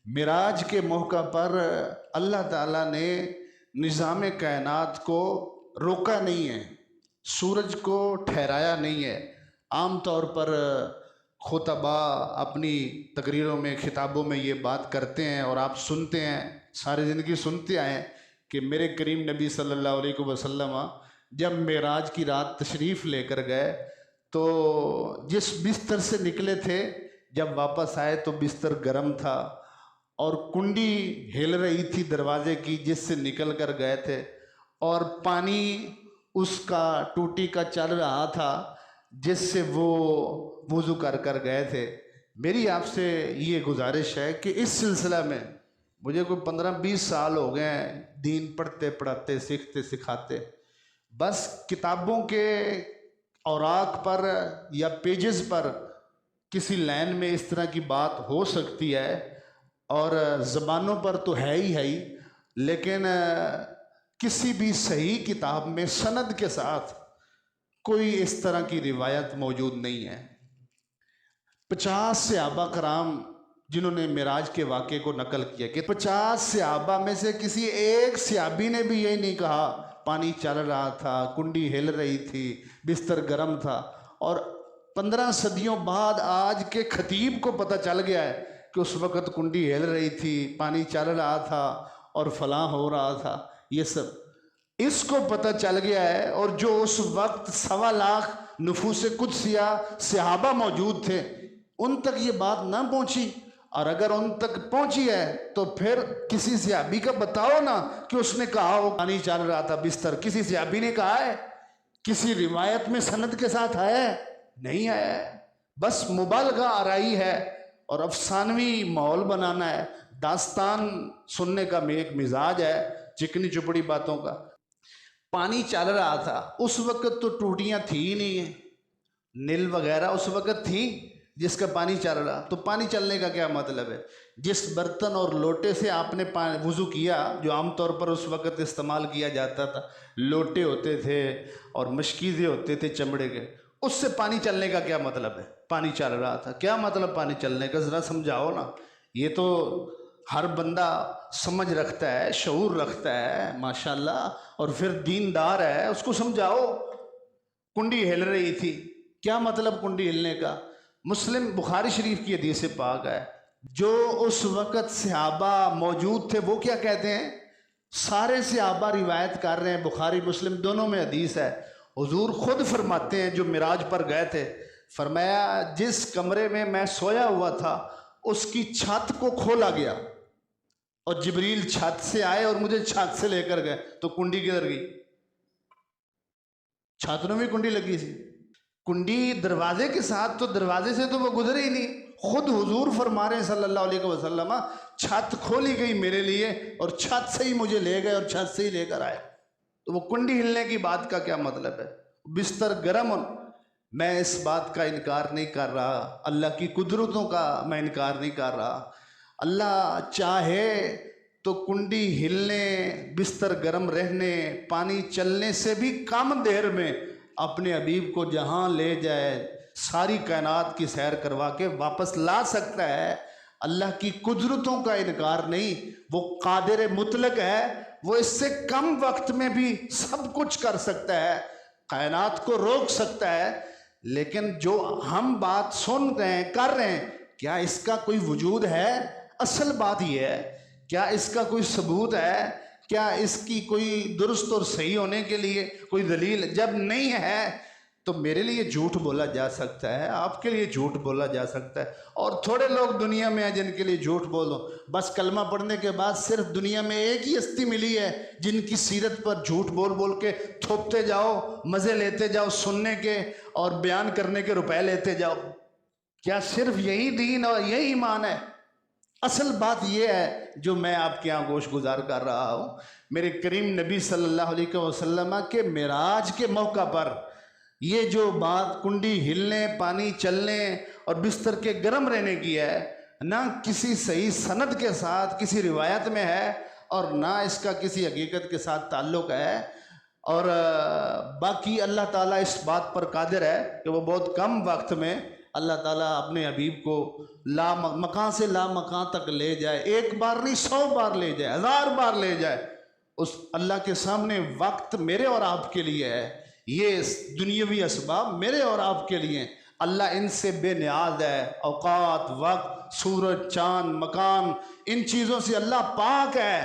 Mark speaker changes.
Speaker 1: मिराज के मौका पर अल्लाह ताला ने निज़ाम कायनात को रोका नहीं है, सूरज को ठहराया नहीं है। आम तौर पर खुतबा अपनी तकरीरों में, खिताबों में ये बात करते हैं और आप सुनते हैं, सारी ज़िंदगी सुनते आए हैं कि मेरे करीम नबी सल्लल्लाहु अलैहि वसल्लम जब मेराज की रात तशरीफ़ लेकर गए तो जिस बिस्तर से निकले थे, जब वापस आए तो बिस्तर गर्म था और कुंडी हिल रही थी दरवाजे की जिससे निकल कर गए थे, और पानी उसका टूटी का चल रहा था जिससे वो वुज़ू कर कर गए थे। मेरी आपसे ये गुजारिश है कि इस सिलसिला में, मुझे कोई 15-20 साल हो गए हैं दीन पढ़ते पढ़ाते, सीखते सिखाते, बस किताबों के औराक पर या पेजेस पर किसी लाइन में इस तरह की बात हो सकती है और ज़बानों पर तो है ही, लेकिन किसी भी सही किताब में सनद के साथ कोई इस तरह की रिवायत मौजूद नहीं है। 50 सहाबा कराम जिन्होंने मिराज के वाक़े को नकल किया कि 50 सहाबा में से किसी एक सहाबी ने भी यही नहीं कहा पानी चल रहा था, कुंडी हिल रही थी, बिस्तर गर्म था। और 15 सदियों बाद आज के खतीब को पता चल गया है कि उस वक़्त कुंडी हिल रही थी, पानी चल रहा था और फलां हो रहा था। ये सब इसको पता चल गया है, और जो उस वक्त 1.25 लाख नफूस कुदसिया सहाबा मौजूद थे उन तक ये बात ना पहुंची। और अगर उन तक पहुंची है तो फिर किसी सहाबी का बताओ ना कि उसने कहा हो पानी चल रहा था, बिस्तर, किसी सहाबी ने कहा है? किसी रिवायत में सनद के साथ आया है? नहीं आया है। बस मुबालगा आराई है और अफसानवी माहौल बनाना है। दास्तान सुनने का एक मिजाज है, चिकनी चुपड़ी बातों का। पानी चल रहा था, उस वक्त तो टूटियां थी ही नहीं है, नील वगैरह उस वक्त थी जिसका पानी चल रहा। तो पानी चलने का क्या मतलब है? जिस बर्तन और लोटे से आपने वुज़ू किया, जो आमतौर पर उस वक्त इस्तेमाल किया जाता था, लोटे होते थे और मशकीज़े होते थे चमड़े के, उससे पानी चलने का क्या मतलब है? पानी चल रहा था, क्या मतलब पानी चलने का? ज़रा समझाओ ना। ये तो हर बंदा समझ रखता है, शऊर रखता है माशाल्लाह, और फिर दीनदार है, उसको समझाओ। कुंडी हिल रही थी, क्या मतलब कुंडी हिलने का? मुस्लिम बुखारी शरीफ की हदीस पाक है, जो उस वक़्त सहाबा मौजूद थे वो क्या कहते हैं? सारे सहाबा रिवायत कर रहे हैं, बुखारी मुस्लिम दोनों में हदीस है। हुजूर खुद फरमाते हैं जो मिराज पर गए थे, फरमाया जिस कमरे में मैं सोया हुआ था उसकी छत को खोला गया और जिब्रील छत से आए और मुझे छत से लेकर गए। तो कुंडी किधर गई? छत में भी कुंडी लगी थी। कुंडी दरवाजे के साथ, तो दरवाजे से तो वो गुजरे ही नहीं। खुद हुजूर फरमा रहे हैं सल्लल्लाहु अलैहि वसल्लम, छत खोली गई मेरे लिए और छत से ही मुझे ले गए और छत से ही लेकर आए। तो वो कुंडी हिलने की बात का क्या मतलब है? बिस्तर गर्म, मैं इस बात का इनकार नहीं कर रहा, अल्लाह की कुदरतों का मैं इनकार नहीं कर रहा। अल्लाह चाहे तो कुंडी हिलने, बिस्तर गर्म रहने, पानी चलने से भी कम देर में अपने हबीब को जहाँ ले जाए, सारी कायनात की सैर करवा के वापस ला सकता है। अल्लाह की कुदरतों का इनकार नहीं, वो कादिर मुतलक है, वो इससे कम वक्त में भी सब कुछ कर सकता है, कायनात को रोक सकता है। लेकिन जो हम बात सुन रहे हैं, कर रहे हैं, क्या इसका कोई वजूद है? असल बात यह है, क्या इसका कोई सबूत है? क्या इसकी कोई दुरुस्त और सही होने के लिए कोई दलील? जब नहीं है तो मेरे लिए झूठ बोला जा सकता है, आपके लिए झूठ बोला जा सकता है, और थोड़े लोग दुनिया में हैं जिनके लिए झूठ बोलो। बस कलमा पढ़ने के बाद सिर्फ दुनिया में एक ही हस्ती मिली है जिनकी सीरत पर झूठ बोल बोल के थोपते जाओ, मज़े लेते जाओ सुनने के और बयान करने के रुपए लेते जाओ। क्या सिर्फ यही दीन और यही ईमान है? असल बात यह है जो मैं आपके यहाँ गोश गुजार कर रहा हूँ, मेरे करीम नबी सल्लल्लाहु अलैहि वसल्लम के मिराज के मौका पर ये जो बात कुंडी हिलने, पानी चलने और बिस्तर के गर्म रहने की है, ना किसी सही सनद के साथ किसी रिवायत में है और ना इसका किसी हकीकत के साथ ताल्लुक़ है। और बाकी अल्लाह ताला इस बात पर कादिर है कि वो बहुत कम वक्त में अल्लाह ताला अपने हबीब को मकान से ला मकान तक ले जाए, एक बार नहीं 100 बार ले जाए, 1000 बार ले जाए, उस अल्लाह के सामने वक्त मेरे और आपके लिए है, ये दुनियावी असबाब मेरे और आपके लिए। अल्लाह इनसे बेनियाज है। औकात, वक्त, सूरज, चांद, मकान, इन चीज़ों से अल्लाह पाक है।